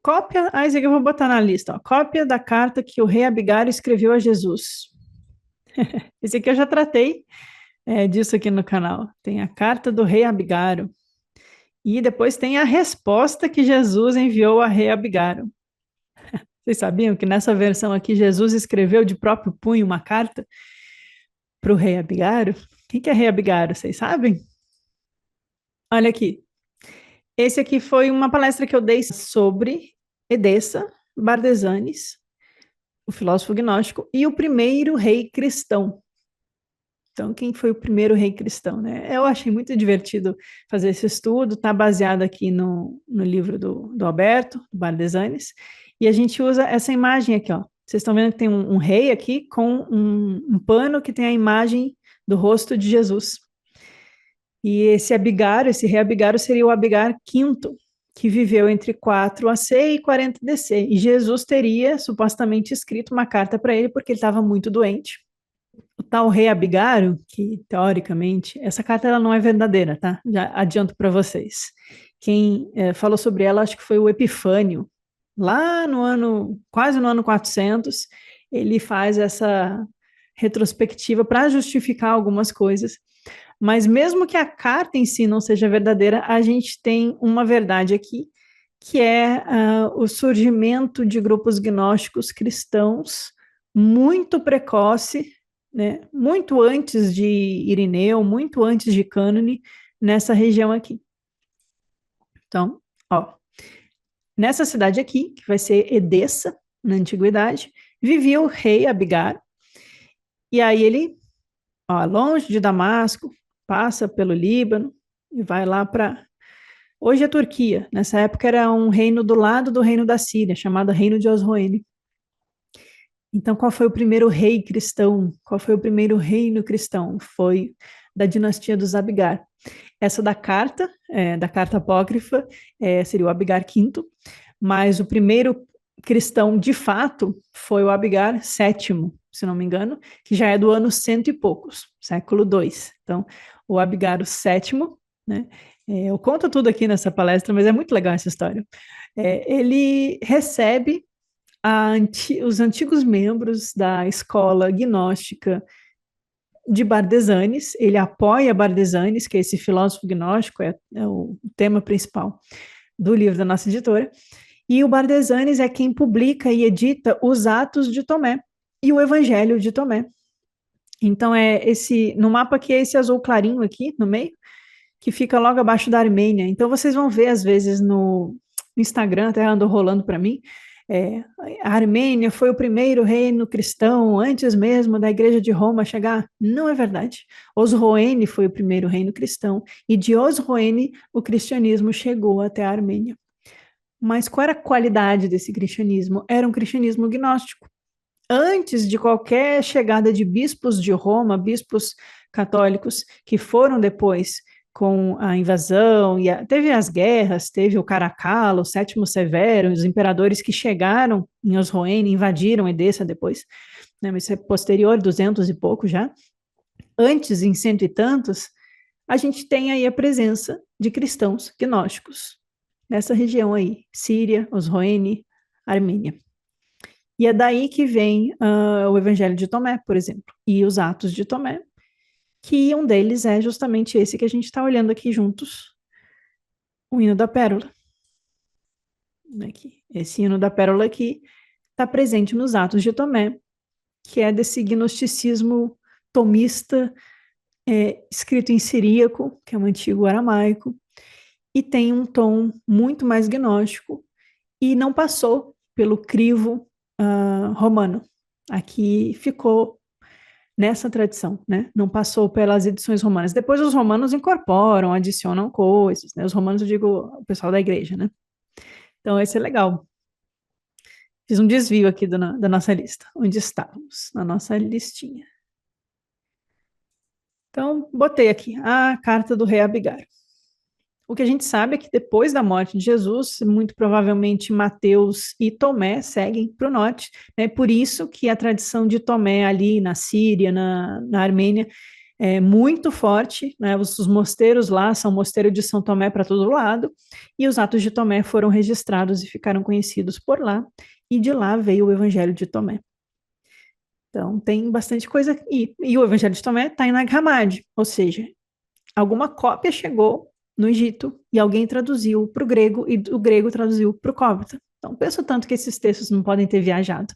cópia, esse aqui eu vou botar na lista, ó, cópia da carta que o rei Abigar escreveu a Jesus. Esse aqui eu já tratei disso aqui no canal. Tem a carta do rei Abigaro. E depois tem a resposta que Jesus enviou a rei Abigaro. Vocês sabiam que nessa versão aqui Jesus escreveu de próprio punho uma carta para o rei Abigaro? Quem que é rei Abigaro? Vocês sabem? Olha aqui. Esse aqui foi uma palestra que eu dei sobre Edessa Bardesanes, o filósofo gnóstico, e o primeiro rei cristão. Então, quem foi o primeiro rei cristão, né? Eu achei muito divertido fazer esse estudo, está baseado aqui no livro do Alberto, do Bardesanes, e a gente usa essa imagem aqui, ó. Vocês estão vendo que tem um rei aqui com um pano que tem a imagem do rosto de Jesus. E esse Abigaro, esse rei Abigaro, seria o Abigar V, que viveu entre 4 AC e 40 DC. E Jesus teria supostamente escrito uma carta para ele porque ele estava muito doente. O tal rei Abigaro, que teoricamente, essa carta ela não é verdadeira, tá? Já adianto para vocês. Quem falou sobre ela, acho que foi o Epifânio, lá no ano, quase no ano 400, ele faz essa retrospectiva para justificar algumas coisas. Mas mesmo que a carta em si não seja verdadeira, a gente tem uma verdade aqui, que é o surgimento de grupos gnósticos cristãos muito precoce, né, muito antes de Irineu, muito antes de Cânone, nessa região aqui. Então, ó, nessa cidade aqui, que vai ser Edessa, na antiguidade, vivia o rei Abigar, e aí ele, ó, longe de Damasco, passa pelo Líbano e vai lá para... Hoje é Turquia, nessa época era um reino do lado do reino da Síria, chamado Reino de Osroene. Então, qual foi o primeiro rei cristão? Qual foi o primeiro reino cristão? Foi da dinastia dos Abigar. Essa da carta apócrifa, seria o Abigar V, mas o primeiro cristão de fato foi o Abigar VII, se não me engano, que já é do ano cento e poucos, século II. Então, o Abigar VII, né? Eu conto tudo aqui nessa palestra, mas é muito legal essa história. Ele recebe os antigos membros da escola gnóstica de Bardesanes, ele apoia Bardesanes, que é esse filósofo gnóstico, é o tema principal do livro da nossa editora, e o Bardesanes é quem publica e edita os Atos de Tomé e o Evangelho de Tomé. Então, no mapa aqui é esse azul clarinho aqui, no meio, que fica logo abaixo da Armênia. Então, vocês vão ver, às vezes, no Instagram, até andou rolando para mim, a Armênia foi o primeiro reino cristão antes mesmo da Igreja de Roma chegar. Não é verdade. Osroene foi o primeiro reino cristão e de Osroene o cristianismo chegou até a Armênia. Mas qual era a qualidade desse cristianismo? Era um cristianismo gnóstico. Antes de qualquer chegada de bispos de Roma, bispos católicos que foram depois com a invasão, teve as guerras, teve o Caracalla, o Sétimo Severo, os imperadores que chegaram em Osroene, invadiram Edessa depois, né, mas isso é posterior, 200 e pouco já. Antes, em cento e tantos, a gente tem aí a presença de cristãos gnósticos, nessa região aí, Síria, Osroene, Armênia. E é daí que vem o Evangelho de Tomé, por exemplo, e os Atos de Tomé, que um deles é justamente esse que a gente está olhando aqui juntos, o hino da pérola. Aqui. Esse hino da pérola aqui está presente nos Atos de Tomé, que é desse gnosticismo tomista, escrito em siríaco, que é um antigo aramaico, e tem um tom muito mais gnóstico, e não passou pelo crivo romano. Aqui ficou nessa tradição, né? Não passou pelas edições romanas. Depois os romanos incorporam, adicionam coisas, né? Os romanos, eu digo, o pessoal da igreja, né? Então, esse é legal. Fiz um desvio aqui da nossa lista, onde estávamos, na nossa listinha. Então, botei aqui a carta do rei Abigar. O que a gente sabe é que depois da morte de Jesus, muito provavelmente Mateus e Tomé seguem para o norte, né? Por isso que a tradição de Tomé ali na Síria, na Armênia, é muito forte, né? Os mosteiros lá são mosteiro de São Tomé para todo lado, e os Atos de Tomé foram registrados e ficaram conhecidos por lá, e de lá veio o Evangelho de Tomé. Então, tem bastante coisa aqui. E o Evangelho de Tomé está em Nag Hammadi, ou seja, alguma cópia chegou no Egito e alguém traduziu para o grego e o grego traduziu para o cópita. Então, penso tanto que esses textos não podem ter viajado.